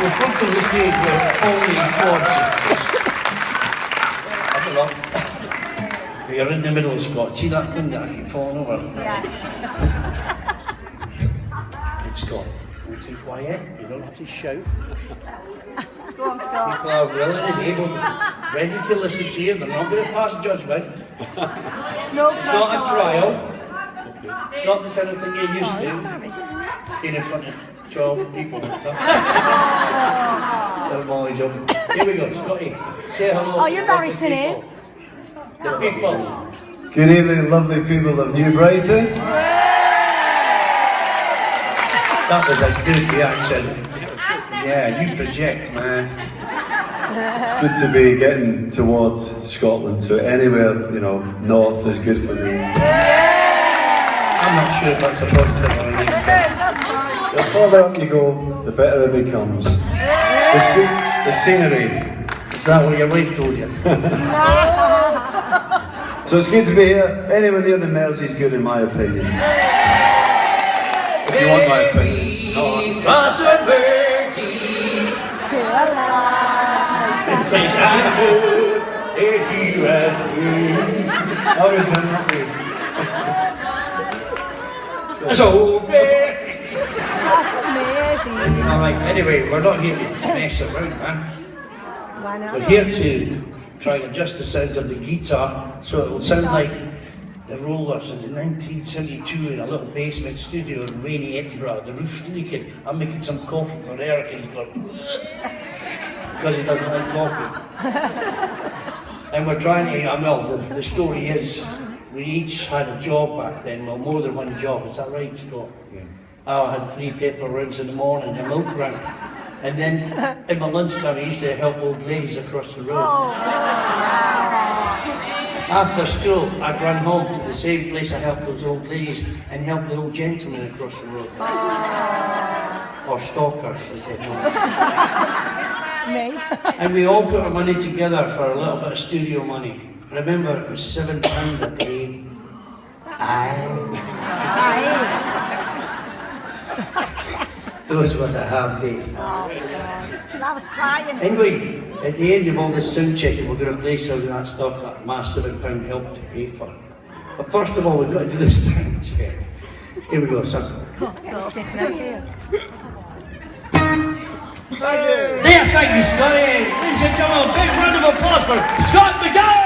We're front of the stage where only chords. I don't know. You're in the middle, Scott. See that thing that I keep falling over? Yeah. It's Scott. It's quiet. You don't have to shout. Go on, Scott. People are willing and able, ready to listen to you. They're not going to pass judgment. No It's not a pressure. trial. It's not the kind of thing you're used to. Being in front of 12 people and stuff. They're Molly joking. Here we go, Scotty. Say hello. Oh, you're embarrassing him. The people. Good evening, lovely people of New Brighton. That was a good reaction. Yeah, you project, man. It's good to be getting towards Scotland, so anywhere, you know, north is good for me. I'm not sure if that's a positive or a negative. That's fine. The further up you go, the better it becomes. The scenery. Is that what your wife told you? So it's good to be here. Anywhere near the Mersey is good in my opinion. If you want my opinion. Cross the Mersey. To alive. Place I'm good. Here and here. Obviously, I'm not you. So fair. That's amazing. Alright, anyway, we're not here to mess around, man. Why not? We're here to try and adjust the sound of the guitar so it will sound like the Rollers in the 1972 in a little basement studio in rainy Edinburgh. The roof's leaking. I'm making some coffee for Eric and he's going because he doesn't like coffee. And we're trying to, well, the story is we each had a job back then, well, more than one job. Is that right, Scott? Yeah. I had 3 paper rounds in the morning, a milk round. And then in my lunchtime, I used to help old ladies across the road. Oh, After school, I'd run home to the same place I helped those old ladies and help the old gentlemen across the road. Or stalkers, as they know. me. And we all put our money together for a little bit of studio money. Remember, it was £7 a day. Those were the hard days. I was crying. Anyway, at the end of all this sound checking, we're going to play some of that stuff that my £7 helped to pay for. But first of all, we've got to do this sound check. Here we go, son. There, thank you, Scotty. Ladies and gentlemen, a big round of applause for Scott Mckeown.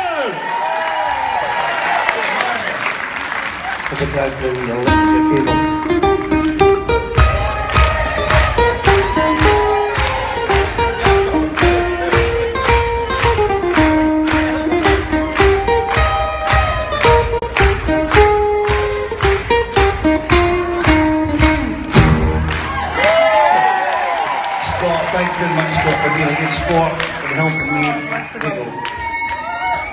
There's a guy playing the electric cable. Thank you very much, Scott, for being a good sport and helping me.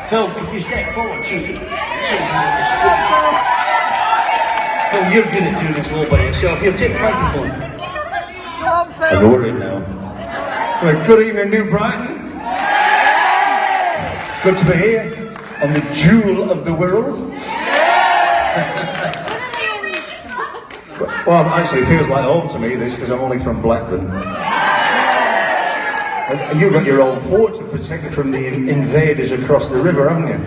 Phil, could you step forward, too? Phil, you're good at doing this all by yourself. Here, take the microphone. Go on, I Phil. know it now. Well, good evening, New Brighton. Good to be here on the jewel of the world. Well, actually, it feels like home to me, this, because I'm only from Blackburn. And you've got your own fort to protect it from the invaders across the river, haven't you?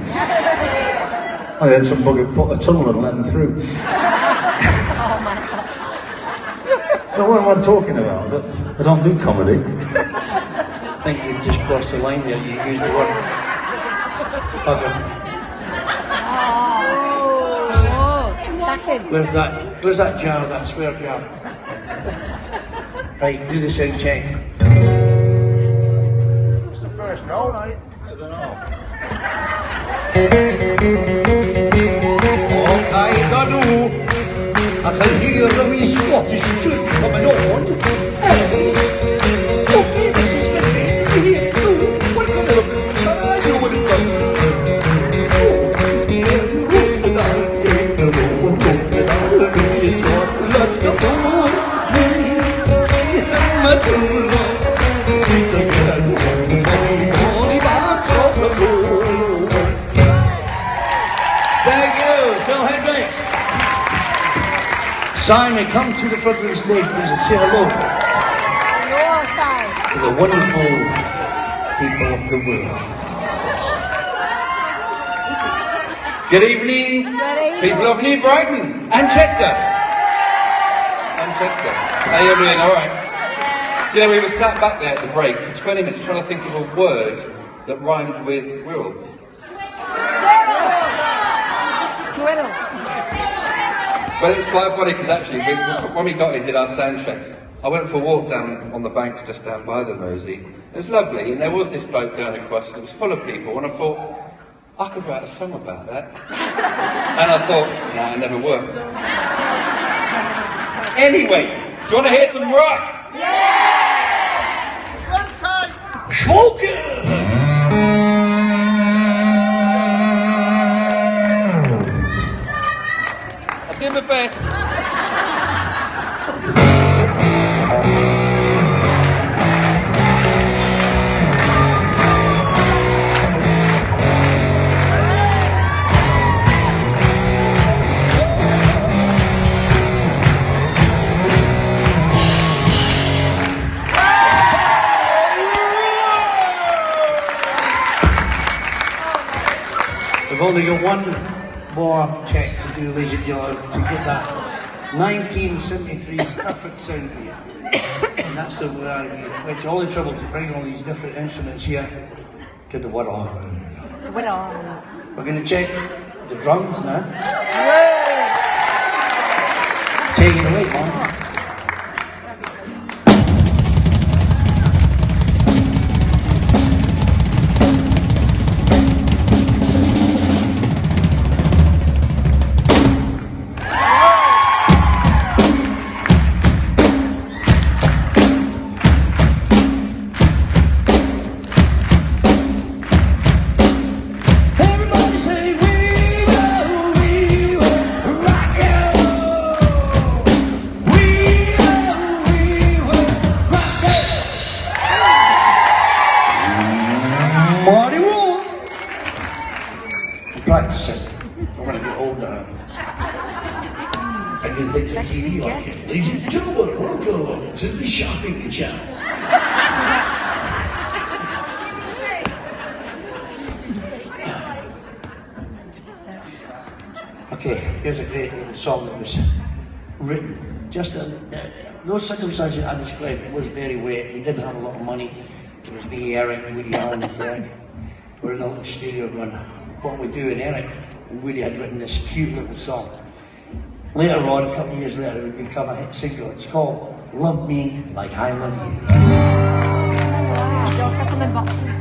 I had some bugger put a tunnel and let them through. Now, what am I talking about? I don't do comedy. I think you've just crossed the line there. You used the word buzzer. Where's that jar, that square jar? Right, do the sound check. All right. I don't know. I can hear the wee Scottish tune coming on. Okay, this is for me. Here, what kind of I know what it does. Simon, come to the front of the stage, please, and say hello. Hello, Simon. to the wonderful people of the world. Good evening, people of New Brighton and Chester. How you doing? All right. You know, we were sat back there at the break for 20 minutes trying to think of a word that rhymed with Wirral. Squirrel. But it's quite funny because actually, when we got in, did our sound check, I went for a walk down on the banks just down by the Mersey. It was lovely, and there was this bloke down across, and it was full of people, and I thought, I could write a song about that. And I thought, nah, it never worked. Anyway, do you want to hear some rock? Yeah! One side. Smoking! I'll do my best. We've only got one more check to do, ladies and gentlemen, to get that 1973 perfect sound here. And that's the way we went to all the trouble to bring all these different instruments here to the Wirral. We're going to check the drums now. Take it away, man. Practicing. I'm going to get older. I can think of TV like it. Ladies and gentlemen, welcome to the shopping channel. Okay, here's a great little song that was written. Just those circumstances I described, it was very wet. We didn't have a lot of money. It was me, Eric, Woody Allen, and Derek. We're in a little studio going, what we do, and Eric and Woody had written this cute little song. Later on, a couple of years later, it would become a hit single. It's called Love Me Like I Love You. Wow, they'll set them in boxes.